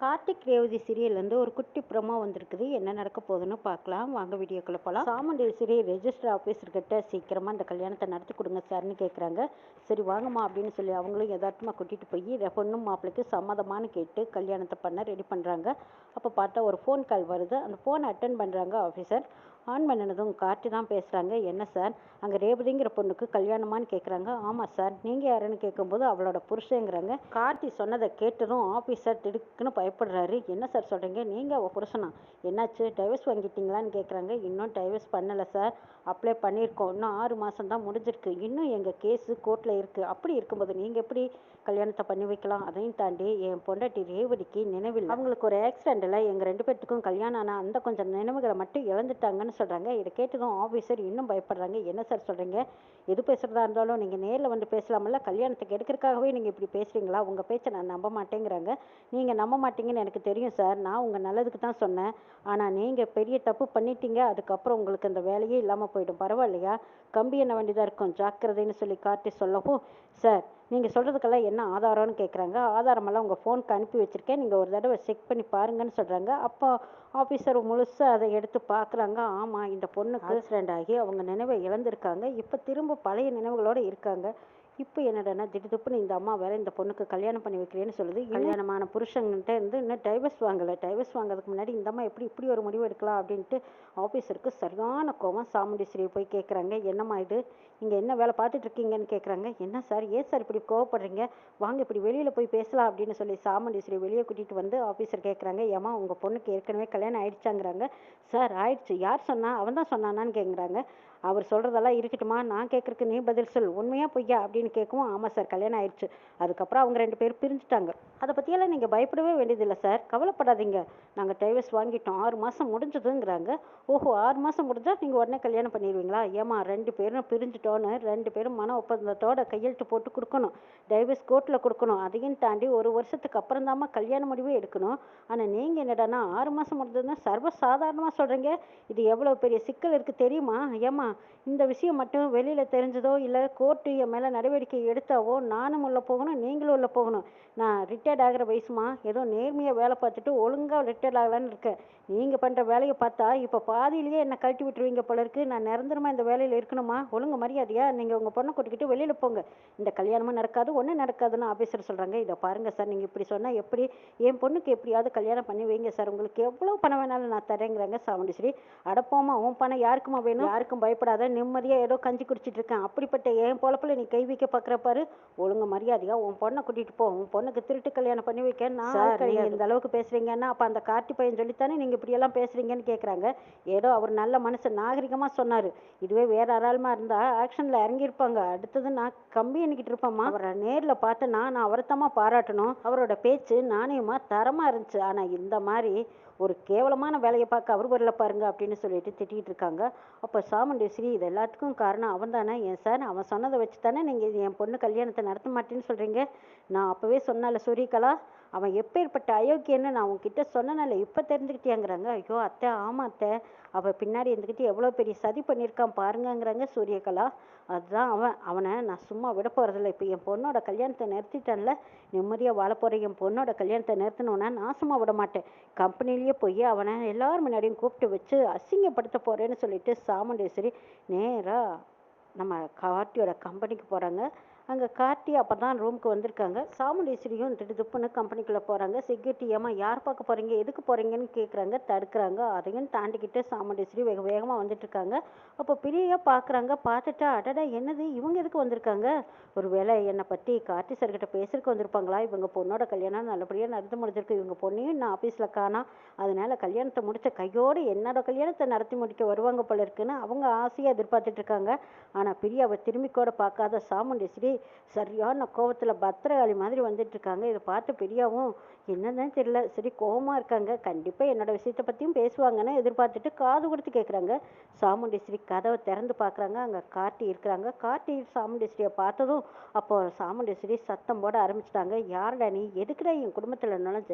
கார்த்திக் ரேவதி சீரியல்லேருந்து ஒரு குட்டி ப்ரோமோ வந்திருக்குது. என்ன நடக்க போகுதுன்னு பார்க்கலாம். வாங்க வீடியோக்குள்ளே போகலாம். சாமுண்டேஸ்வரி ரெஜிஸ்டர் ஆஃபீஸர்கிட்ட சீக்கிரமாக இந்த கல்யாணத்தை நடத்தி கொடுங்க சார்னு கேட்குறாங்க. சரி வாங்கம்மா அப்படின்னு சொல்லி அவங்களும் யதார்த்தமாக கூட்டிகிட்டு போய் பொண்ணும் மாப்பிள்ளைக்கு சம்மதமானு கேட்டு கல்யாணத்தை பண்ண ரெடி பண்ணுறாங்க. அப்போ பார்த்தா ஒரு ஃபோன் கால் வருது. அந்த ஃபோனை அட்டன் பண்ணுறாங்க ஆஃபீஸர். ஆன் பண்ணினதும் கார்த்தி தான் பேசுகிறாங்க. என்ன சார், அங்கே ரேவதிங்கிற பொண்ணுக்கு கல்யாணமானு கேட்குறாங்க. ஆமாம் சார், நீங்கள் யாருன்னு கேட்கும்போது அவளோட புருஷங்கிறாங்க. கார்த்தி சொன்னதை கேட்டதும் ஆஃபீஸர் திடுக்குன்னு பயப்படுறாரு. என்ன சார் சொல்கிறீங்க, நீங்கள் அவள் புருஷனா? என்னாச்சு, டைவர்ஸ் வாங்கிட்டீங்களான்னு கேட்குறாங்க. இன்னும் டைவர்ஸ் பண்ணலை சார், அப்ளை பண்ணியிருக்கோம். இன்னும் 6 மாதம் தான் முடிஞ்சிருக்கு. இன்னும் எங்கள் கேஸு கோர்ட்டில் இருக்குது. அப்படி இருக்கும்போது நீங்கள் எப்படி கல்யாணத்தை பண்ணி வைக்கலாம்? அதையும் தாண்டி என் பொண்டாட்டி ரேவதிக்கு நினைவில் அவங்களுக்கு ஒரு ஆக்சிடென்ட்டில் எங்கள் 2 பேர்த்துக்கும் கல்யாணம் ஆனால் அந்த கொஞ்சம் நினைவுகளை மட்டும் இழந்துட்டாங்கன்னு சொல்கிறாங்க. இதை கேட்டதும் ஆஃபீஸர் இன்னும் பயப்படுறாங்க. என்ன சார் சொல்கிறீங்க, எது பேசுகிறதா இருந்தாலும் நீங்கள் நேரில் வந்து பேசலாமல்ல, கல்யாணத்துக்கு எடுக்கிறதுக்காகவே நீங்கள் இப்படி பேசுகிறீங்களா? உங்கள் பேச்சை நான் நம்ப மாட்டேங்கிறாங்க. நீங்கள் நம்ப மாட்டீங்கன்னு எனக்கு தெரியும் சார், நான் உங்கள் நல்லதுக்கு தான் சொன்னேன். ஆனால் நீங்கள் பெரிய தப்பு பண்ணிட்டீங்க. அதுக்கப்புறம் உங்களுக்கு அந்த வேலையே இல்லாமல் போயிடும். பரவாயில்லையா, கம்பி என்ன வேண்டியதாக இருக்கும், ஜாக்கிரதைன்னு சொல்லி கார்த்தி சொல்லவும், சார் நீங்கள் சொல்கிறதுக்கெல்லாம் என்ன ஆதாரம்னு கேட்குறாங்க. ஆதாரமெல்லாம் உங்கள் ஃபோனுக்கு அனுப்பி வச்சுருக்கேன், நீங்கள் ஒரு தடவை செக் பண்ணி பாருங்கன்னு சொல்கிறாங்க. அப்போ ஆஃபீஸர் முழுசாக அதை எடுத்து பார்க்குறாங்க. ஆமாம், இந்த பொண்ணுக்கு ஆக்சிடெண்ட் ஆகி அவங்க நினைவை இழந்திருக்காங்க. இப்போ திரும்ப பழைய நினைவுகளோடு இருக்காங்க. இப்போ என்னடான்னா திடுப்புன்னு இந்த அம்மா வேற இந்த பொண்ணுக்கு கல்யாணம் பண்ணி வைக்கிறேன்னு சொல்லுது. கல்யாணமான புருஷன்கிட்ட இருந்து இன்னும் டைவர்ஸ் வாங்கலை. டைவர்ஸ் வாங்குறதுக்கு முன்னாடி இந்த அம்மா எப்படி இப்படி ஒரு முடிவு எடுக்கலாம் அப்படின்ட்டு ஆஃபீஸருக்கு சரியான கோவம். சாமுண்டீஸ்வரியை போய் கேட்குறாங்க. என்னம்மா இது, இங்கே என்ன வேலை பார்த்துட்டு இருக்கீங்கன்னு கேட்குறாங்க. என்ன சார், ஏன் சார் இப்படி கோவப்படுறீங்க, வாங்க இப்படி வெளியில் போய் பேசலாம் அப்படின்னு சொல்லி சாமுண்டீஸ்வரி வெளியே கூட்டிகிட்டு வந்து ஆஃபீஸர் கேட்குறாங்க. ஏமா உங்கள் பொண்ணுக்கு ஏற்கனவே கல்யாணம் ஆயிடுச்சாங்கிறாங்க. சார் ஆயிடுச்சு, யார் சொன்னா, அவன் தான் சொன்னானான்னு கேட்குறாங்க. அவர் சொல்கிறதெல்லாம் இருக்கட்டுமா, நான் கேட்குறக்கு நீ பதில் சொல், உண்மையா பொய்யா அப்படின்னு கேட்கவும், ஆமாம் சார் கல்யாணம் ஆயிடுச்சு, அதுக்கப்புறம் அவங்க 2 பேரும் பிரிஞ்சுட்டாங்க, அதை பற்றியெல்லாம் நீங்கள் பயப்படவே வேண்டியதில்லை சார், கவலைப்படாதீங்க, நாங்கள் டைவர்ஸ் வாங்கிட்டோம், 6 மாதம் முடிஞ்சதுங்கிறாங்க. ஓஹோ, 6 மாதம் முடிஞ்சால் நீங்கள் உடனே கல்யாணம் பண்ணிடுவீங்களா? ஏமா 2 பேரும் பிரிஞ்சுட்டோன்னு 2 பேரும் மன ஒப்பந்தத்தோட கையெழுத்து போட்டு கொடுக்கணும், டைவர்ஸ் கோர்ட்டில் கொடுக்கணும், அதையும் தாண்டி 1 வருஷத்துக்கு அப்புறம் தாம்மா கல்யாண முடிவே எடுக்கணும். ஆனால் நீங்கள் என்னடானா 6 மாதம் முடிஞ்சதுன்னா சர்வசாதாரணமாக சொல்கிறீங்க. இது எவ்வளோ பெரிய சிக்கல் இருக்குது தெரியுமா? ஏமா இந்த விஷயம் மட்டும் வெளியில் தெரிஞ்சதோ இல்லை கோர்ட்டு என் மேலே நடவடிக்கை எடுத்தாவோ நானும் உள்ளே போகணும், நீங்களும் உள்ளே போகணும். நான் ரிட்டையர்ட் ஆகிற வயசுமா, ஏதோ நேர்மையாக வேலை பார்த்துட்டு ஒழுங்காக ரிட்டையர்ட் ஆகலான்னு இருக்கேன். நீங்கள் பண்ணுற வேலையை பார்த்தா இப்போ பாதியிலேயே என்னை கழட்டி விட்டுருவீங்க போல இருக்கு. நான் நிரந்தரமாக இந்த வேலையில் இருக்கணுமா? ஒழுங்கு மரியாதையா நீங்கள் உங்கள் பொண்ணை கூட்டிக்கிட்டு வெளியில் போங்க, இந்த கல்யாணமும் நடக்காது, ஒன்றும் நடக்காதுன்னு ஆஃபீஸர் சொல்கிறாங்க. இதை பாருங்கள் சார், நீங்கள் இப்படி சொன்னால் எப்படி, என் பொண்ணுக்கு எப்படியாவது கல்யாணம் பண்ணி வைங்க சார், உங்களுக்கு எவ்வளோ பணம் வேணாலும் நான் தரேங்கிறாங்க. சாமுண்டீஸ்வரி, அடப்போமா, உன் பணம் யாருக்குமா வேணும், யாருக்கும் பயப்படாத, நிம்மதியாக ஏதோ கஞ்சி குடிச்சிட்டு இருக்கேன், அப்படிப்பட்ட என் பொழப்பில் நீ கை வைக்க பார்க்குற பாரு, ஒழுங்கு மரியாதையா உன் பொண்ணை கூட்டிகிட்டு போ, உன் பொண்ணுக்கு திருட்டு கல்யாணம் பண்ணி வைக்க நான் இந்த அளவுக்கு பேசுகிறீங்கன்னா அப்போ அந்த கார்த்தி பையன் சொல்லித்தானே நீங்கள் இப்படியெல்லாம் பேசுகிறீங்கன்னு கேட்குறாங்க. ஏதோ அவர் நல்ல மனுஷன் நாகரிகமாக சொன்னார், இதுவே வேற யாராலுமா இருந்தால் ஆக்ஷனில் இறங்கியிருப்பாங்க. அடுத்தது நான் கம்பி எண்ணிக்கிட்டு இருப்பேம்மா, அவரை நேரில் பார்த்தேன்னா நான் அவரைத்தமாக பாராட்டணும், அவரோட பேச்சு நாணயமா தரமாக இருந்துச்சு. ஆனால் இந்த மாதிரி ஒரு கேவலமான வேலையை பார்க்க அவர் வரல பாருங்க அப்படின்னு சொல்லிட்டு திட்டிகிட்டு இருக்காங்க. அப்போ சாமுண்டேஸ்வரி, இது எல்லாத்துக்கும் காரணம் அவன் தானே. ஏன் சார், அவன் சொன்னதை வச்சு தானே நீங்கள் என் பொண்ணு கல்யாணத்தை நடத்த மாட்டேன்னு சொல்கிறீங்க? நான் அப்போவே சொன்னால சூரியகலா, அவன் எப்பேற்பட்ட அயோக்கியன்னு நான் உங்ககிட்ட சொன்னனால இப்போ தெரிஞ்சுக்கிட்டியாங்கிறாங்க. ஐயோ அத்தை, ஆமாம் அத்தை, அவள் பின்னாடி இருந்துக்கிட்டு எவ்வளோ பெரிய சதி பண்ணியிருக்கான் பாருங்கங்கிறாங்க சூரியகலா. அதுதான் அவனை நான் சும்மா விட போகிறதில்ல. இப்போ என் பொண்ணோட கல்யாணத்தை நிறுத்திட்டேன்ல, நிம்மதியாக வாழ போகிற என் பொண்ணோட கல்யாணத்தை நிறுத்தணுன்னா நான் சும்மா விட மாட்டேன். கம்பெனிலேயே போய் அவனை எல்லாரும் முன்னாடியும் கூப்பிட்டு வச்சு அசிங்கப்படுத்த போகிறேன்னு சொல்லிட்டு சாமுண்டேஸ்வரி நேராக நம்ம கார்த்தியோட கம்பெனிக்கு போகிறாங்க. அங்கே கார்த்தி அப்போ தான் ரூமுக்கு வந்திருக்காங்க. சாமுண்டீஸ்வரியும் திடுப்புன்னு கம்பெனிக்குள்ளே போகிறாங்க. செக்யூரிட்டி, ஏமா யார் பார்க்க போகிறீங்க, எதுக்கு போகிறீங்கன்னு கேட்குறாங்க. தடுக்கிறாங்க. அதையும் தாண்டிக்கிட்டு சாமுண்டீஸ்வரி வேக வேகமாக வந்துட்டுருக்காங்க. அப்போ பிரியா பார்க்குறாங்க. பார்த்துட்டா, அடடா என்னது இவங்க எதுக்கு வந்திருக்காங்க, ஒரு வேளை என்னை பற்றி கார்த்தி சார்கிட்ட பேசுறதுக்கு வந்திருப்பாங்களா? இவங்க பொண்ணோட கல்யாணம் நல்லபடியாக நடந்து முடிஞ்சிருக்கு, இவங்க பொண்ணையும் நான் ஆஃபீஸில் காணா, அதனால கல்யாணத்தை முடித்த கையோடு என்னோட கல்யாணத்தை நடத்தி முடிக்க வருவாங்க போல இருக்குன்னு அவங்க ஆசையாக எதிர்பார்த்துட்டு இருக்காங்க. ஆனால் பிரியாவை திரும்பி கூட பார்க்காத சாமுண்டீஸ்வரி சரியான கோவத்தில் பத்திரகாளி மாதிரி வந்துட்டு இருக்காங்க. இதை பார்த்து பிரியாவும் என்னதான் தெரியல, சரி கோவமாக இருக்காங்க, கண்டிப்பாக என்னோட விஷயத்தை பற்றியும் பேசுவாங்கன்னு எதிர்பார்த்துட்டு காது கொடுத்து கேட்குறாங்க. சாமுண்டீஸ்வரி கதவை திறந்து பார்க்குறாங்க. அங்கே கார்த்தி இருக்கிறாங்க. கார்த்தி சாமுண்டீஸ்வரியை பார்த்ததும் அப்போ சாமுண்டீஸ்வரி சத்தம் போட ஆரம்பிச்சிட்டாங்க. யாருடா நீ, எதுக்குடா என் குடும்பத்தில் நுழைஞ்ச,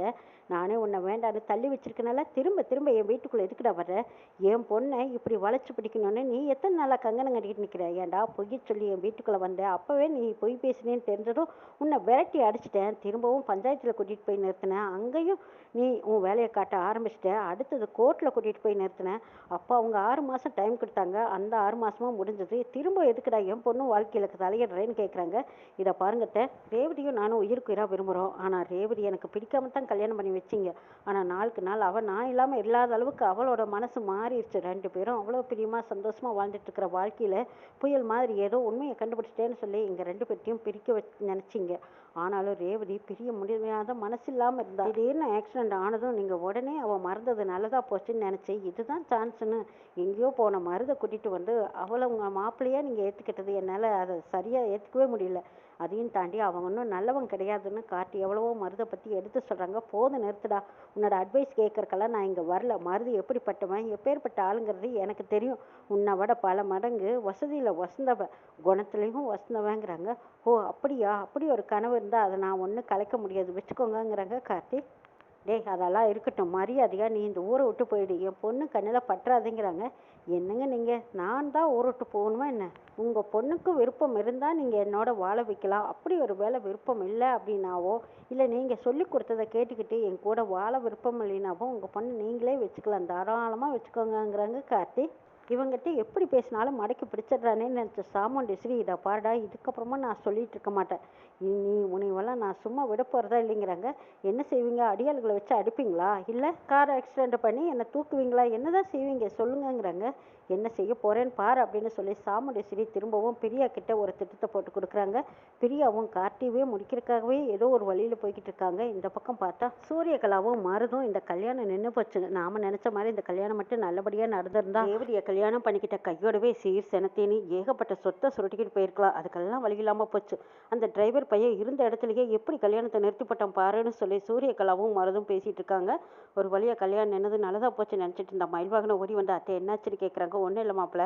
நானே உன்னை வேண்டான்னு தள்ளி வச்சிருக்கனால திரும்ப திரும்ப என் வீட்டுக்குள்ளே எதுக்குடா வர்ற, என் பொண்ணை இப்படி வளைச்சு பிடிக்கணும்னு நீ எத்தனை நாளாக கங்கணம் கட்டிக்கிட்டு நிற்கிற, ஏன்டா பொய்ய சொல்லி என் வீட்டுக்குள்ளே வந்த, அப்போவே நீ பொய் பேசுனேன்னு தெரிஞ்சதும் உன்னை விரட்டி அடிச்சிட்டேன். திரும்பவும் பஞ்சாயத்தில் கூட்டிகிட்டு போய் நிறுத்தினேன். அங்கேயும் நீ உன் வேலையை காட்ட ஆரம்பிச்சிட்ட. அடுத்தது கோர்ட்டில் கூட்டிகிட்டு போய் நிறுத்தினேன். அப்போ அவங்க 6 மாதம் டைம் கொடுத்தாங்க. அந்த 6 மாதமும் முடிஞ்சது. திரும்ப எதுக்குடா என் பொண்ணு வாழ்க்கையில் தலையிடுறேன்னு கேட்குறாங்க. இதை பாருங்கத்த, ரேவதியும் நானும் உயிருக்கு உயிராக விரும்புகிறோம். ஆனால் ரேவதி எனக்கு பிடிக்காம தான் கல்யாணம் பண்ணி வச்சிங்க. ஆனால் நாளுக்கு நாள் அவள் நான் இல்லாமல் இல்லாத அளவுக்கு அவளோட மனசு மாறிடுச்சு. 2 பேரும் அவ்வளோ பிரியமாக சந்தோஷமாக வாழ்ந்துட்டு இருக்கிற வாழ்க்கையில் புயல் மாதிரி ஏதோ உண்மையை கண்டுபிடிச்சிட்டேன்னு சொல்லி எங்கள் 2 பேர்த்தையும் பிரிக்க நினச்சிங்க. ஆனாலும் ரேவதி பிரிய முடியாத மனசு இல்லாமல் இருந்தா. திடீர்னு ஆக்சிடென்ட் ஆனதும் நீங்கள் உடனே அவள் மறந்தது நல்லதாக போச்சுன்னு நினச்சி இதுதான் சான்ஸ்னு எங்கேயோ போன மருதை கூட்டிகிட்டு வந்து அவளை உங்கள் மாப்பிள்ளையாக நீங்கள் ஏற்றுக்கிட்டது என்னால் அதை சரியாக ஏற்றுக்கவே முடியல. அதையும் தாண்டி அவன் ஒன்றும் நல்லவன் கிடையாதுன்னு காட்டி எவ்வளவோ மருதை பற்றி எடுத்து சொல்கிறாங்க. போதும் நிறுத்துடா, உன்னோட அட்வைஸ் கேட்கறக்கெல்லாம் நான் இங்கே வரல. மருது எப்படிப்பட்டவன் எப்பேற்பட்ட ஆளுங்கிறது எனக்கு தெரியும். உன்னை விட பல மடங்கு வசதியில் வசந்தவன், குணத்துலேயும் வசந்தவங்கிறாங்க. ஓ அப்படியா, அப்படி ஒரு கனவு இருந்தால் அதை நான் ஒன்றும் கலைக்க முடியாது வச்சுக்கோங்கங்கிறாங்க கார்த்தி. டேய் அதெல்லாம் இருக்கட்டும், மரியாதையாக நீ இந்த ஊரை விட்டு போயிடு, என் பொண்ணு கண்ணில் பற்றாதேங்கிறாங்க. என்னங்க நீங்கள், நான் தான் ஊரை விட்டு போகணுமா என்ன? உங்கள் பொண்ணுக்கு விருப்பம் இருந்தால் நீங்கள் என்னோட வாழ வைக்கலாம். அப்படி ஒரு வேலை விருப்பம் இல்லை அப்படின்னாவோ, இல்லை நீங்கள் சொல்லி கொடுத்ததை கேட்டுக்கிட்டு என் கூட வாழ விருப்பம் இல்லைனாவோ உங்கள் பொண்ணு நீங்களே வச்சுக்கலாம், தாராளமாக வச்சுக்கோங்கங்கிறாங்க கார்த்தி. இவங்ககிட்ட எப்படி பேசினாலும் மடக்கி பிடிச்சிடுறானேன்னு நினச்ச சாமுண்டேஸ்வரி, இதை பாருடா, இதுக்கப்புறமா நான் சொல்லிட்டு இருக்க மாட்டேன். நீ உனைவெல்லாம் நான் சும்மா விட போகிறதா இல்லைங்கிறாங்க. என்ன செய்வீங்க? அடியாள்களை வச்சு அடிப்பீங்களா? இல்லை கார் ஆக்சிடெண்ட் பண்ணி என்னை தூக்குவீங்களா? என்னதான் செய்வீங்க சொல்லுங்கங்கிறாங்க. என்ன செய்ய போகிறேன்னு பாரு அப்படின்னு சொல்லி சாமுண்டேஸ்வரி திரும்பவும் பிரியா கிட்ட ஒரு திட்டத்தை போட்டு கொடுக்குறாங்க. பிரியாவும் கார்த்திவே முடிக்கிறதுக்காகவே ஏதோ ஒரு வழியில் போய்கிட்டு இருக்காங்க. இந்த பக்கம் பார்த்தா சூரியகலாவும் மருதும் இந்த கல்யாணம் நின்று போச்சு. நாம் நினச்ச மாதிரி இந்த கல்யாணம் மட்டும் நல்லபடியாக நடந்திருந்தா ரேவதியை கல்யாணம் பண்ணிக்கிட்ட கையோடவே சீர் செனத்தேனி ஏகப்பட்ட சொத்தை சுருட்டிக்கிட்டு போயிருக்கலாம். அதுக்கெல்லாம் வழி இல்லாமல் போச்சு. அந்த டிரைவர் பையன் இருந்த இடத்துலையே எப்படி கல்யாணத்தை நிறுத்திப்பட்டோம் பாருன்னு சொல்லி சூரியகலாவும் மருதும் பேசிகிட்டு இருக்காங்க. ஒரு வழியாக கல்யாணம் நின்னது நல்லதாக போச்சு நினச்சிட்டு இருந்த மயில்வாகனம் ஓடி வந்து அத்தை என்னாச்சுன்னு கேட்குறாங்க. ஒன்றும் இல்லை மாப்பிள்ள,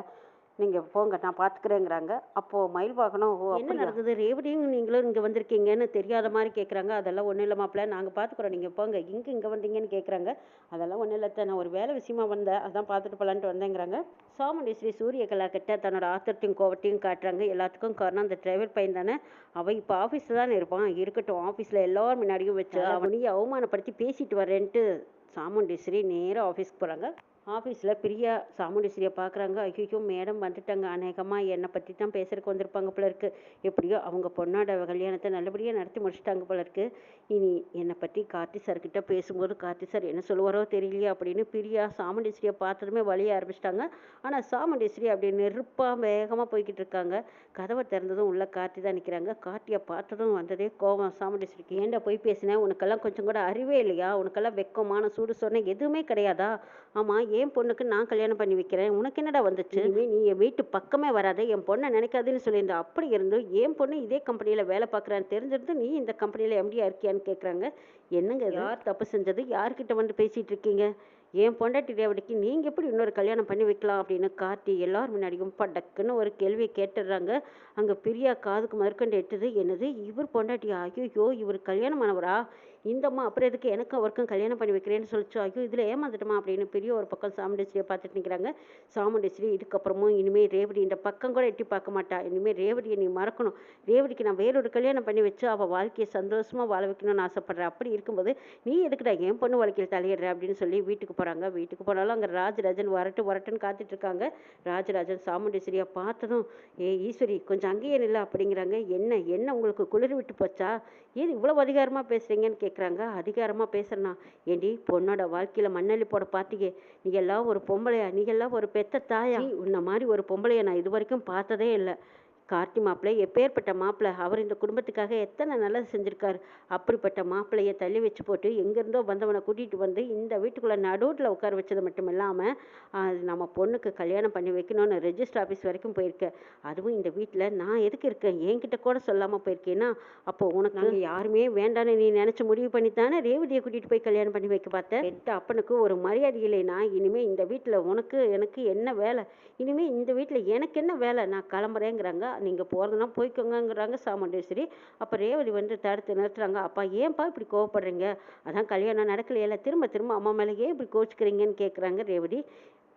நீங்கள் போங்க நான் பார்த்துக்கிறேங்கிறாங்க. அப்போது மயில்வாகனம் என்ன நடக்குது, ரேவதியும் நீங்களும் இங்கே வந்திருக்கீங்கன்னு தெரியாத மாதிரி கேட்குறாங்க. அதெல்லாம் ஒன்றும் இல்லை மாப்பிள்ள, நாங்கள் பார்த்துக்குறோம், நீங்கள் போங்க. இங்கே வந்தீங்கன்னு கேட்குறாங்க. அதெல்லாம் ஒன்றும் இல்லை, நான் ஒரு வேலை விஷயமா வந்தேன், அதான் பார்த்துட்டு போகலான்ட்டு வந்தேங்கிறாங்க. சாமுண்டேஸ்வரி சூரியகலா கிட்ட தன்னோட ஆத்திரத்தையும் கோவத்தையும் காட்டுறாங்க. எல்லாத்துக்கும் காரணம் அந்த டிரைவர் பையன் தானே. அவன் இப்போ ஆஃபீஸில் தானே இருப்பான். இருக்கட்டும், ஆஃபீஸில் எல்லோரும் முன்னாடியும் வச்சு அவனையும் அவமானப்படுத்தி பேசிட்டு வரேன்ட்டு சாமுண்டேஸ்வரி நேராக ஆஃபீஸ்க்கு போகிறாங்க. ஆஃபீஸில் பிரியா சாமுண்டேஸ்வரியை பார்க்குறாங்க. ஐயோ மேடம் வந்துட்டாங்க, அநேகமாக என்னை பற்றி தான் பேசுறதுக்கு வந்திருப்பாங்க போல இருக்குது. எப்படியோ அவங்க பொண்ணோட கல்யாணத்தை நல்லபடியாக நடத்தி முடிச்சிட்டாங்க போல இருக்குது. இனி என்னை பற்றி கார்த்தி சார்கிட்ட பேசும்போது கார்த்தி சார் என்ன சொல்லுவாரோ தெரியலையா அப்படின்னு பிரியா சாமுண்டேஸ்வரியை பார்த்ததுமே வழிய ஆரம்பிச்சிட்டாங்க. ஆனால் சாமுண்டேஸ்வரி அப்படி நெருப்பாக வேகமாக போய்கிட்டு இருக்காங்க. கதவை திறந்ததும் உள்ள கார்த்தி தான் நிற்கிறாங்க. கார்த்தியை பார்த்ததும் வந்ததே கோவம் சாமுண்டேஸ்வரிக்கு. ஏன்டா போய் பேசினேன், உனக்கெல்லாம் கொஞ்சம் கூட அறிவே இல்லையா? உனக்கெல்லாம் வெக்கமான சூடு சொன்ன எதுவுமே கிடையாதா? ஆமாம், என் பொண்ணுக்கு நான் கல்யாணம் பண்ணி வைக்கிறேன், உனக்கு என்னடா வந்துச்சு? நீ என் வீட்டு பக்கமே வராத, என் பொண்ணை நினைக்காதுன்னு சொல்லியிருந்தா. அப்படி இருந்து என் பொண்ணு இதே கம்பெனியில் வேலை பார்க்குறான்னு தெரிஞ்சிருந்து நீ இந்த கம்பெனியில் எம்டியா இருக்கியான்னு கேட்குறாங்க. என்னங்க யார் தப்பு செஞ்சது, யார்கிட்ட வந்து பேசிகிட்டு இருக்கீங்க? என் பொண்டாட்டி ரேவதிக்கு நீங்கள் எப்படி இன்னொரு கல்யாணம் பண்ணி வைக்கலாம் அப்படின்னு கார்த்தி எல்லாரும் முன்னாடியும் படக்குன்னு ஒரு கேள்வியை கேட்டுடுறாங்க. அங்கே பிரியா காதுக்கு மறுக்கண்டு எட்டுது. என்னது இவர் பொண்டாட்டியா? ஐயோ இவர் கல்யாணமானவரா? இந்தம்மா அப்புறம் எதுக்கு எனக்கு அவருக்கும் கல்யாணம் பண்ணி வைக்கிறேன்னு சொல்லிச்சு. ஐயோ இதில் ஏமாந்துட்டுமா அப்படின்னு பெரிய ஒரு பக்கம் சாமுண்டேஸ்வரியை பார்த்துட்டு நிற்கிறாங்க. சாமுண்டேஸ்வரி இதுக்கப்புறமும் இனிமேல் ரேவதி இந்த பக்கம் கூட எட்டி பார்க்க மாட்டா. இனிமேல் ரேவதியை நீ மறக்கணும். ரேவதிக்கு நான் வேறொரு கல்யாணம் பண்ணி வச்சு அவள் வாழ்க்கையை சந்தோஷமாக வாழ வைக்கணும்னு ஆசைப்பட்றேன். அப்படி இருக்கும்போது நீ எதுக்குடா என் பொண்ணு வாழ்க்கையில் தலையிடுற அப்படின்னு சொல்லி வீட்டுக்கு போகிறாங்க. வீட்டுக்கு போனாலும் அங்கே ராஜராஜன் வரட்டுன்னு காத்துட்டு இருக்காங்க. ராஜராஜன் சாமுண்டேஸ்வரியை பார்த்ததும் ஈஸ்வரி கொஞ்சம் அங்கேயே இல்லை அப்படிங்கிறாங்க. என்ன உங்களுக்கு குளிர் விட்டு போச்சா? ஏன் இவ்வளோ அதிகாரமாக பேசுகிறீங்கன்னு கேட்குறாங்க. அதிகாரமாக பேசுகிறேன்னா ஏண்டி பொண்ணோட வாழ்க்கையில் மண்ணள்ளி போட பார்த்தீங்க, நீ எல்லாம் ஒரு பொம்பளையா? நீ எல்லாம் ஒரு பெத்த தாயா? உன்ன மாதிரி ஒரு பொம்பளையை நான் இது வரைக்கும் பார்த்ததே இல்லை. கார்த்தி மாப்பிள்ளை எப்பேற்பட்ட மாப்பிள்ளை, அவர் இந்த குடும்பத்துக்காக எத்தனை நல்லது செஞ்சுருக்காரு. அப்படிப்பட்ட மாப்பிள்ளையை தள்ளி வச்சு போட்டு எங்கேருந்தோ வந்தவனை கூட்டிகிட்டு வந்து இந்த வீட்டுக்குள்ளே நடுவில் உட்கார வச்சது மட்டும் இல்லாமல் நம்ம பொண்ணுக்கு கல்யாணம் பண்ணி வைக்கணும்னு ரெஜிஸ்டர் ஆஃபீஸ் வரைக்கும் போயிருக்கேன். அதுவும் இந்த வீட்டில் நான் எதுக்கு இருக்கேன், என்கிட்ட கூட சொல்லாமல் போயிருக்கேன்னா அப்போ உனக்கு நாங்கள் யாருமே வேண்டான்னு நீ நினச்சி முடிவு பண்ணி தானே ரேவதியை கூட்டிகிட்டு போய் கல்யாணம் பண்ணி வைக்க பார்த்தேன். பெத்த அப்பனுக்கு ஒரு மரியாதை இல்லைனா இனிமேல் இந்த வீட்டில் உனக்கு எனக்கு என்ன வேலை? இனிமேல் இந்த வீட்டில் எனக்கு என்ன வேலை? நான் கிளம்புறேங்கிறாங்க. நீங்கள் போகிறதுனா போய்க்கோங்கங்கிறாங்க சாமுண்டேஸ்வரி. அப்போ ரேவதி வந்து தடுத்து நிறுத்துறாங்க. அப்பா ஏன்ப்பா இப்படி கோவப்படுறீங்க? அதான் கல்யாணம் நடக்கலையில, திரும்ப திரும்ப அம்மா மேலே ஏன் இப்படி கோச்சிக்கிறீங்கன்னு கேட்குறாங்க ரேவதி.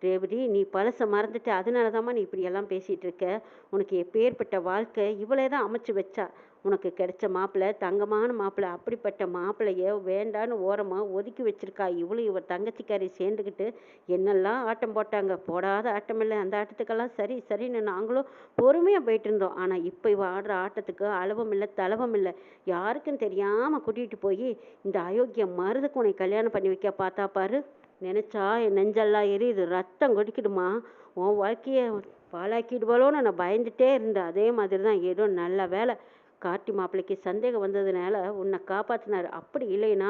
ரேவதி, நீ பழச மறந்துட்டு அதனால தாம்மா நீ இப்படியெல்லாம் பேசிகிட்டு இருக்க. உனக்கு எப்பேற்பட்ட வாழ்க்கை இவளே தான் அமைச்சு வச்சா. உனக்கு கிடைச்ச மாப்பிள்ளை தங்கமான மாப்பிள்ளை. அப்படிப்பட்ட மாப்பிள்ளைய வேண்டான்னு ஓரமாக ஒதுக்கி வச்சிருக்கா. இவளும் இவ தங்கச்சிக்காரி சேர்ந்துக்கிட்டு என்னெல்லாம் ஆட்டம் போட்டாங்க. போடாத ஆட்டம் இல்லை. அந்த ஆட்டத்துக்கெல்லாம் சரி சரின்னு நாங்களும் பொறுமையாக போயிட்டு இருந்தோம். ஆனால் இப்போ இவ ஆடுற ஆட்டத்துக்கு அளவும் இல்லை தளவும் இல்லை. யாருக்கும் தெரியாமல் கூட்டிகிட்டு போய் இந்த அயோக்கிய மருதுக்கு உன்னை கல்யாணம் பண்ணி வைக்க பார்த்தா பாரு. நினச்சா என் நெஞ்செல்லாம் எரியுது, ரத்தம் கொதிக்குதுமா. உன் வாழ்க்கையை பாழாக்கிடுவாளோன்னு நான் பயந்துட்டே இருந்தேன். அதே மாதிரி தான் ஏதோ நல்ல வேலை கார்த்தி மாப்பிள்ளைக்கு சந்தேகம் வந்ததுனால உன்னை காப்பாற்றினார். அப்படி இல்லைன்னா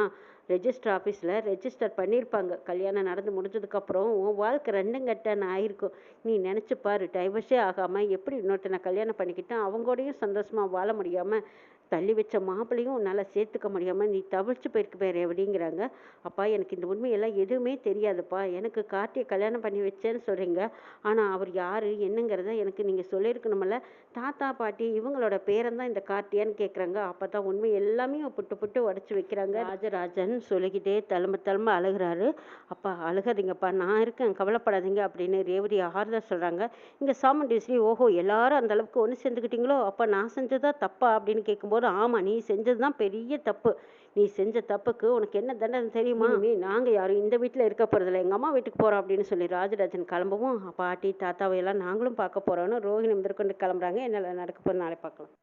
ரெஜிஸ்டர் ஆஃபீஸில் ரெஜிஸ்டர் பண்ணியிருப்பாங்க. கல்யாணம் நடந்து முடிஞ்சதுக்கப்புறம் உன் வாழ்க்கை ரெண்டும் கட்டான ஆயிருக்கும். நீ நினச்சி பாரு, டைவர்ஸே ஆகாமல் எப்படி இன்னொருத்தனை கல்யாணம் பண்ணிக்கிட்டான், அவங்களோடையும் சந்தோஷமாக வாழ முடியாமல் தள்ளி வச்ச மாப்பிள்ளையும் உன்னால் சேர்த்துக்க முடியாமல் நீ தவிர்த்து போயிருக்க ரேவதிங்கிறாங்க. அப்பா எனக்கு இந்த உண்மையெல்லாம் எதுவுமே தெரியாதுப்பா. எனக்கு கார்த்தியை கல்யாணம் பண்ணி வச்சேன்னு சொல்கிறீங்க. ஆனால் அவர் யார் என்னங்கிறத எனக்கு நீங்கள் சொல்லியிருக்கணுமில்ல. தாத்தா பாட்டி இவங்களோட பேரன் தான் இந்த கார்த்தியான்னு கேட்குறாங்க. அப்போ தான் உண்மை எல்லாமே புட்டு புட்டு உடச்சி வைக்கிறாங்க. ராஜராஜன் சொல்லிக்கிட்டே தழும்ப தழும்ப அழுகிறாரு. அப்பா அழுகாதீங்கப்பா, நான் இருக்கேன், கவலைப்படாதீங்க அப்படின்னு ரேவதி ஆறுதல் சொல்கிறாங்க. இங்கே சாமுண்டீஸ்வரி, ஓஹோ எல்லாரும் அந்த அளவுக்கு ஒன்று சேர்ந்துக்கிட்டீங்களோ, அப்போ நான் செஞ்சதா தப்பா அப்படின்னு கேட்கும்போது, ஆமாம் நீ செஞ்சது தான் பெரிய தப்பு. நீ செஞ்ச தப்புக்கு உனக்கு என்ன தண்டனை தெரியுமா? நாங்கள் யாரும் இந்த வீட்டில் இருக்க போகிறதில்ல, எங்கள் அம்மா வீட்டுக்கு போகிறோம் அப்படின்னு சொல்லி ராஜராஜன் கிளம்பவும், பாட்டி தாத்தாவை எல்லாம் நாங்களும் பார்க்க போகிறோன்னு ரோஹிணி முதற்கொண்டு கிளம்புறாங்க. என்ன நடக்க போகுது நாளை பார்க்கலாம்.